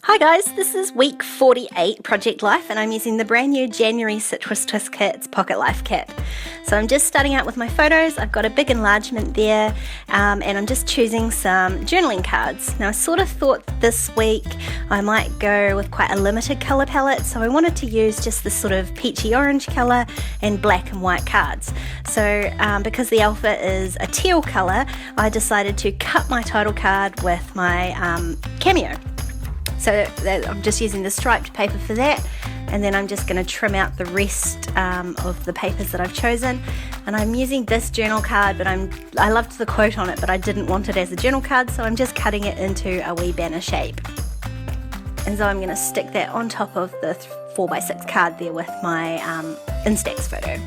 Hi guys, this is week 48 Project Life and I'm using the brand new January Citrus Twist Kit's Pocket Life Kit. So I'm just starting out with my photos. I've got a big enlargement there and I'm just choosing some journaling cards. Now I sort of thought this week I might go with quite a limited colour palette, so I wanted to use just this sort of peachy orange colour and black and white cards. So because the alpha is a teal colour, I decided to cut my title card with my Cameo. So I'm just using the striped paper for that, and then I'm just going to trim out the rest of the papers that I've chosen. And I'm using this journal card, but I loved the quote on it, but I didn't want it as a journal card, so I'm just cutting it into a wee banner shape. And so I'm going to stick that on top of the 4x6 card there with my Instax photo.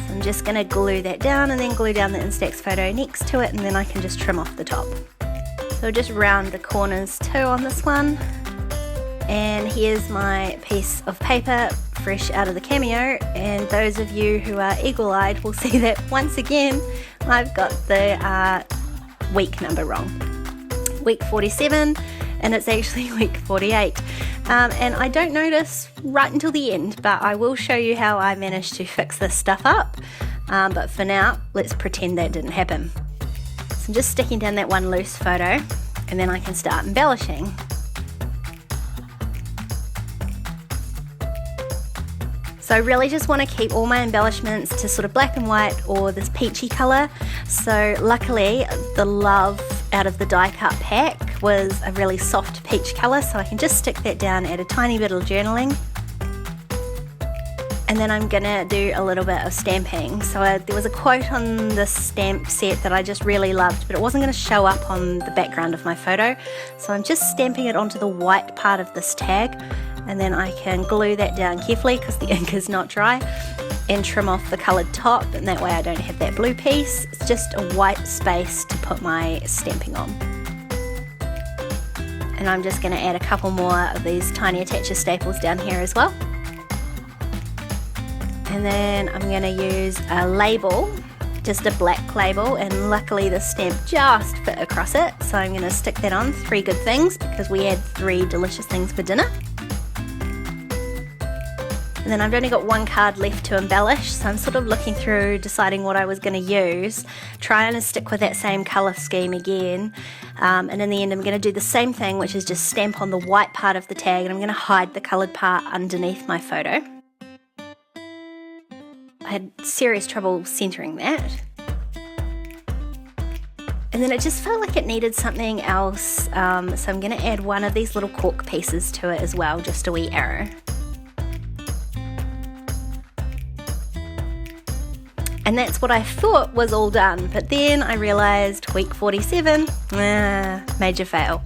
I'm just going to glue that down and then glue down the Instax photo next to it, and then I can just trim off the top. So just round the corners too on this one. And here's my piece of paper fresh out of the Cameo, and those of you who are eagle-eyed will see that once again I've got the week number wrong. Week 47 and it's actually week 48. And I don't notice right until the end, but I will show you how I managed to fix this stuff up. But for now, let's pretend that didn't happen. So I'm just sticking down that one loose photo, and then I can start embellishing. So I really just want to keep all my embellishments to sort of black and white or this peachy colour. So luckily the Love out of the die cut pack was a really soft peach colour, so I can just stick that down, add a tiny bit of journaling. And then I'm going to do a little bit of stamping. So there was a quote on this stamp set that I just really loved, but it wasn't going to show up on the background of my photo. So I'm just stamping it onto the white part of this tag, and then I can glue that down carefully because the ink is not dry, and trim off the coloured top, and that way I don't have that blue piece. It's just a white space to put my stamping on. And I'm just going to add a couple more of these tiny attacher staples down here as well. And then I'm going to use a label, just a black label, and luckily the stamp just fit across it. So I'm going to stick that on, 3 good things, because we had 3 delicious things for dinner. And then I've only got 1 card left to embellish, so I'm sort of looking through, deciding what I was going to use, trying to stick with that same colour scheme again. And in the end I'm going to do the same thing, which is just stamp on the white part of the tag, and I'm going to hide the coloured part underneath my photo. I had serious trouble centering that. And then it just felt like it needed something else, so I'm going to add one of these little cork pieces to it as well, just a wee arrow. And that's what I thought was all done, but then I realised week 47, major fail.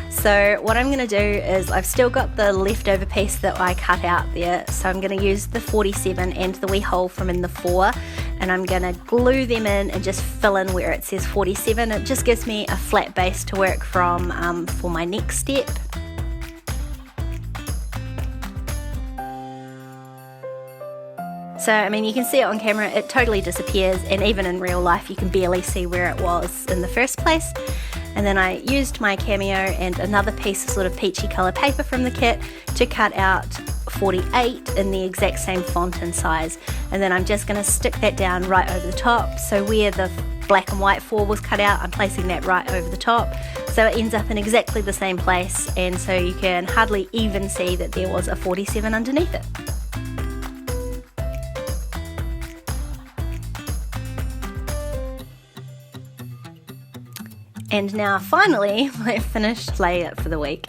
So what I'm going to do is, I've still got the leftover piece that I cut out there, so I'm going to use the 47 and the wee hole from in the 4, and I'm going to glue them in and just fill in where it says 47. It just gives me a flat base to work from for my next step. So, I mean, you can see it on camera, it totally disappears, and even in real life you can barely see where it was in the first place. And then I used my Cameo and another piece of sort of peachy colour paper from the kit to cut out 48 in the exact same font and size. And then I'm just going to stick that down right over the top. So where the black and white 4 was cut out, I'm placing that right over the top. So it ends up in exactly the same place, and so you can hardly even see that there was a 47 underneath it. And now finally, my finished layout for the week.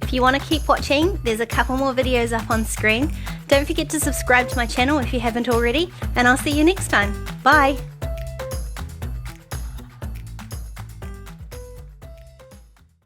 If you want to keep watching, there's a couple more videos up on screen. Don't forget to subscribe to my channel if you haven't already, and I'll see you next time. Bye!